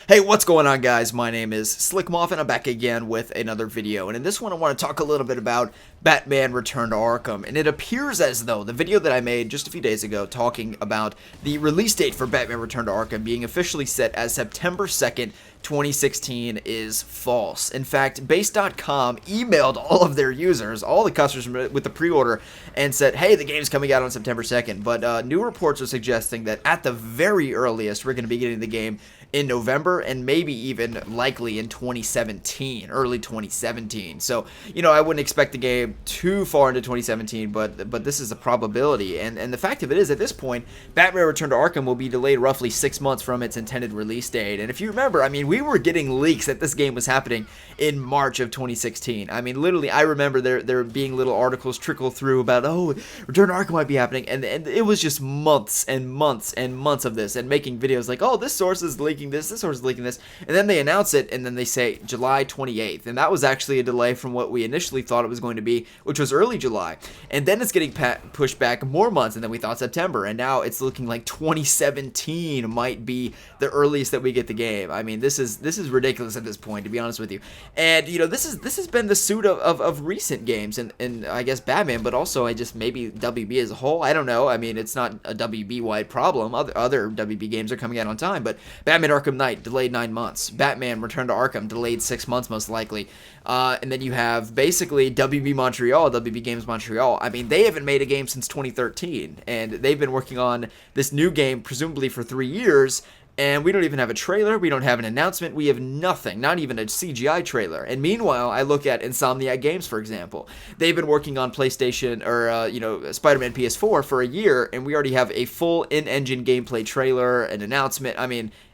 Hey, what's going on, guys? My name is Slcmof, and I'm back again with another video. And in this one, I want to talk a little bit about Batman Return to Arkham. And it appears as though the video that I made just a few days ago talking about the release date for Batman Return to Arkham being officially set as September 2nd, 2016 is false. In fact, Base.com emailed all of their users, all the customers with the pre-order, and said, hey, the game's coming out on September 2nd. But new reports are suggesting that at the very earliest, we're going to be getting the game in November and maybe even likely in 2017, early 2017. So, I wouldn't expect the game too far into 2017, but this is a probability. And the fact of it is, at this point, Batman Return to Arkham will be delayed roughly 6 months from its intended release date. And if you remember, we were getting leaks that this game was happening in March of 2016. Literally, I remember there being little articles trickle through about, oh, Return to Arkham might be happening, and it was just months and months and months of this, and making videos like, oh, this source is leaking this source is leaking this, and then they announce it, and then they say July 28th, and that was actually a delay from what we initially thought it was going to be, which was early July, and then it's getting pushed back more months, and then we thought September, and now it's looking like 2017 might be the earliest that we get the game. This is ridiculous at this point, to be honest with you. And this has been the suit of recent games, and I guess Batman, but also maybe WB as a whole. I don't know. It's not a WB wide problem. Other WB games are coming out on time, but Batman Arkham Knight delayed 9 months. Batman Return to Arkham delayed 6 months most likely. And then you have basically WB Montreal, WB Games Montreal. They haven't made a game since 2013, and they've been working on this new game presumably for 3 years. And we don't even have a trailer, we don't have an announcement, we have nothing, not even a CGI trailer. And meanwhile, I look at Insomniac Games, for example. They've been working on PlayStation, or, Spider-Man PS4 for a year, and we already have a full in-engine gameplay trailer, an announcement,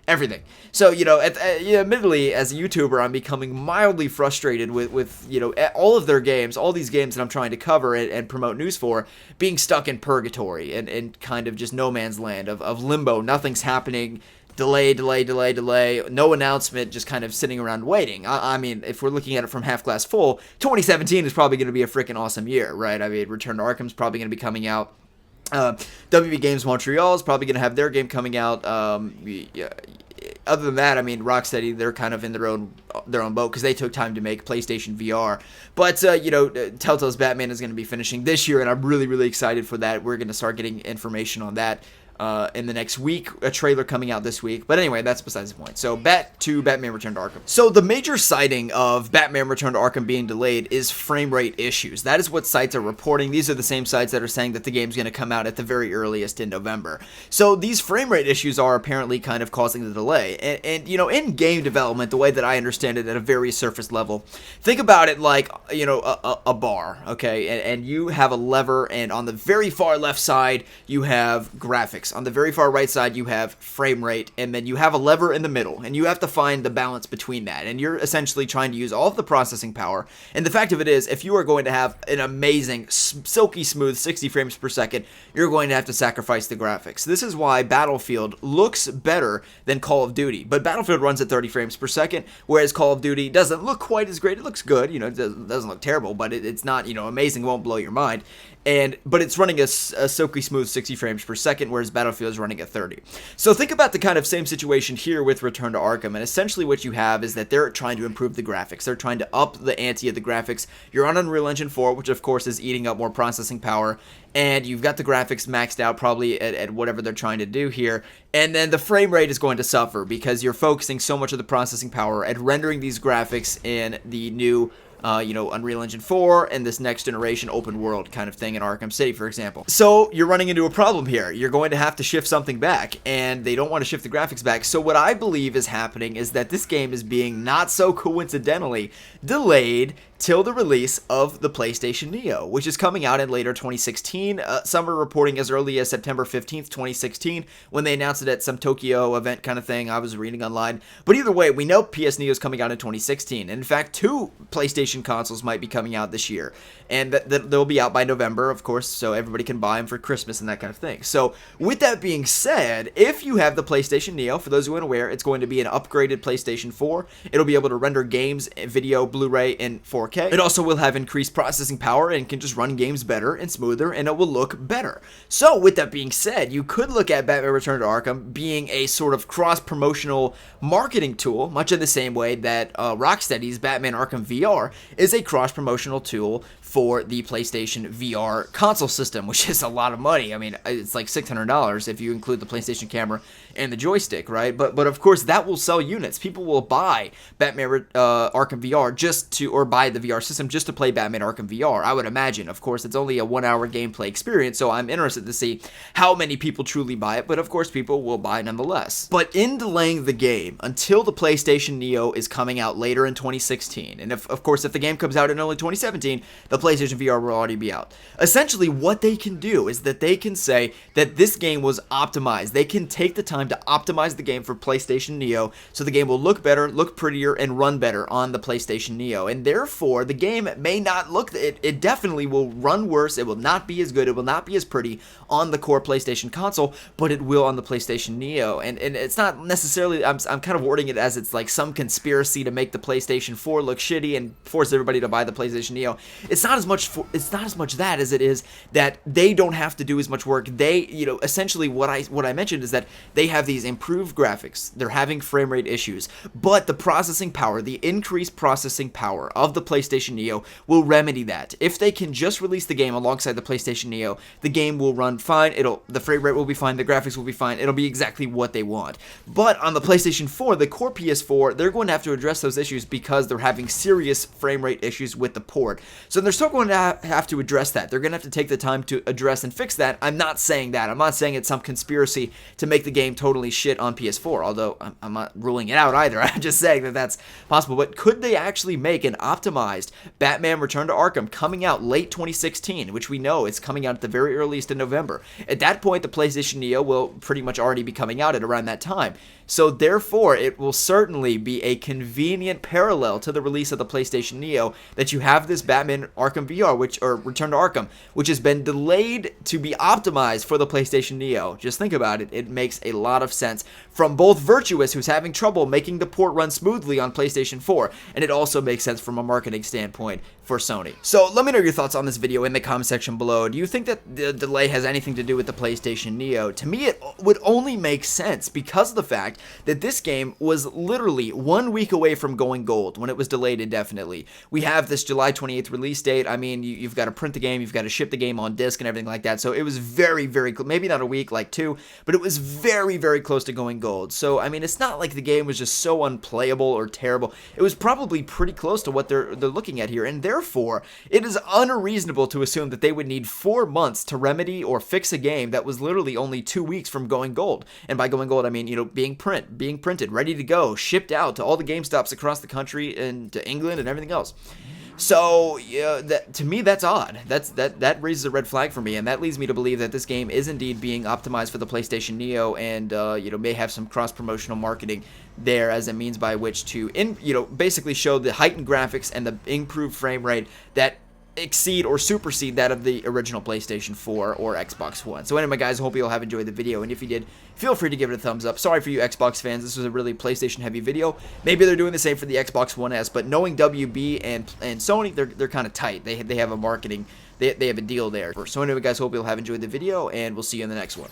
everything. So, admittedly, as a YouTuber, I'm becoming mildly frustrated with all of their games, all these games that I'm trying to cover and promote news for, being stuck in purgatory and kind of just no man's land of limbo. Nothing's happening. Delay, no announcement, just kind of sitting around waiting. If we're looking at it from half glass full, 2017 is probably going to be a freaking awesome year, right? Return to Arkham's probably going to be coming out. WB Games Montreal is probably going to have their game coming out. Other than that, Rocksteady, they're kind of in their own boat because they took time to make PlayStation VR. But, Telltale's Batman is going to be finishing this year, and I'm really, really excited for that. We're going to start getting information on that in the next week, a trailer coming out this week. But anyway, that's besides the point. So, Batman Return to Arkham. So, the major citing of Batman Return to Arkham being delayed is frame rate issues. That is what sites are reporting. These are the same sites that are saying that the game's going to come out at the very earliest in November. So, these frame rate issues are apparently kind of causing the delay. And in game development, the way that I understand it at a very surface level, think about it like, a bar, okay? And you have a lever, and on the very far left side, you have graphics. On the very far right side, you have frame rate, and then you have a lever in the middle, and you have to find the balance between that, and you're essentially trying to use all of the processing power. And the fact of it is, if you are going to have an amazing, silky smooth 60 frames per second, you're going to have to sacrifice the graphics. This is why Battlefield looks better than Call of Duty, but Battlefield runs at 30 frames per second, whereas Call of Duty doesn't look quite as great. It looks good, it doesn't look terrible, but it's not, amazing, won't blow your mind. But it's running a silky smooth 60 frames per second, whereas Battlefield is running at 30. So think about the kind of same situation here with Return to Arkham, and essentially what you have is that they're trying to improve the graphics. They're trying to up the ante of the graphics. You're on Unreal Engine 4, which of course is eating up more processing power, and you've got the graphics maxed out probably at whatever they're trying to do here, and then the frame rate is going to suffer because you're focusing so much of the processing power at rendering these graphics in the new Unreal Engine 4 and this next generation open world kind of thing in Arkham City, for example. So you're running into a problem here. You're going to have to shift something back, and they don't want to shift the graphics back. So what I believe is happening is that this game is being, not so coincidentally, delayed till the release of the PlayStation Neo, which is coming out in later 2016. Some are reporting as early as September 15th, 2016, when they announced it at some Tokyo event kind of thing. I was reading online. But either way, we know PS Neo is coming out in 2016. And in fact, 2 PlayStation consoles might be coming out this year. And they'll be out by November, of course, so everybody can buy them for Christmas and that kind of thing. So with that being said, if you have the PlayStation Neo, for those who aren't aware, it's going to be an upgraded PlayStation 4. It'll be able to render games, video, Blu-ray, and 4K. 4K. It also will have increased processing power and can just run games better and smoother, and it will look better. So with that being said, you could look at Batman Return to Arkham being a sort of cross-promotional marketing tool, much in the same way that Rocksteady's Batman Arkham VR is a cross-promotional tool for the PlayStation VR console system, which is a lot of money. I mean, it's like $600 if you include the PlayStation camera and the joystick, right? But of course, that will sell units. People will buy Batman Arkham VR or buy the VR system just to play Batman Arkham VR, I would imagine. Of course, it's only a 1-hour gameplay experience, so I'm interested to see how many people truly buy it, but of course, people will buy nonetheless. But in delaying the game until the PlayStation Neo is coming out later in 2016, and if the game comes out in early 2017, the PlayStation VR will already be out. Essentially, what they can do is that they can say that this game was optimized. They can take the time to optimize the game for PlayStation Neo so the game will look better, look prettier, and run better on the PlayStation Neo. And therefore, the game may not look, it definitely will run worse. It will not be as good. It will not be as pretty on the core PlayStation console, but it will on the PlayStation Neo. And it's not necessarily, I'm kind of wording it as it's like some conspiracy to make the PlayStation 4 look shitty and force everybody to buy the PlayStation Neo. It's not as much that as it is that they don't have to do as much work. They, essentially what I mentioned is that they have these improved graphics. They're having frame rate issues, but the processing power, the increased processing power of the PlayStation Neo will remedy that. If they can just release the game alongside the PlayStation Neo, the game will run fine. The frame rate will be fine. The graphics will be fine. It'll be exactly what they want. But on the PlayStation 4, the core PS4, they're going to have to address those issues because they're having serious frame rate issues with the port. So they're still going to have to address that. They're going to have to take the time to address and fix that. I'm not saying that. I'm not saying it's some conspiracy to make the game totally shit on PS4, although I'm not ruling it out either. I'm just saying that that's possible. But could they actually make an optimized Batman Return to Arkham coming out late 2016, which we know it's coming out at the very earliest in November? At that point, the PlayStation Neo will pretty much already be coming out at around that time. So therefore, it will certainly be a convenient parallel to the release of the PlayStation Neo that you have this Batman Arkham VR, or Return to Arkham, which has been delayed to be optimized for the PlayStation Neo. Just think about it. It makes a lot of sense from both Virtuous, who's having trouble making the port run smoothly on PlayStation 4, and it also makes sense from a marketing standpoint for Sony. So let me know your thoughts on this video in the comment section below. Do you think that the delay has anything to do with the PlayStation Neo? To me, it would only make sense because of the fact that this game was literally 1 week away from going gold when it was delayed indefinitely. We have this July 28th release date. I mean, you've got to print the game, you've got to ship the game on disc and everything like that. So it was very, very close. Maybe not a week, like 2, but it was very, very close to going gold. So, I mean, it's not like the game was just so unplayable or terrible. It was probably pretty close to what they're looking at here, and therefore, it is unreasonable to assume that they would need 4 months to remedy or fix a game that was literally only 2 weeks from going gold. And by going gold, I mean, being printed, ready to go, shipped out to all the GameStops across the country and to England and everything else. So, yeah, to me, that's odd. That raises a red flag for me, and that leads me to believe that this game is indeed being optimized for the PlayStation Neo, and may have some cross-promotional marketing there as a means by which to basically show the heightened graphics and the improved frame rate that exceed or supersede that of the original PlayStation 4 or Xbox One. So anyway, guys, I hope you all have enjoyed the video, and if you did, feel free to give it a thumbs up. Sorry for you Xbox fans, this was a really PlayStation heavy video. Maybe they're doing the same for the Xbox One S, but knowing WB and Sony, they're kind of tight. They have a marketing, they have a deal there. So anyway, guys, hope you all have enjoyed the video, and we'll see you in the next one.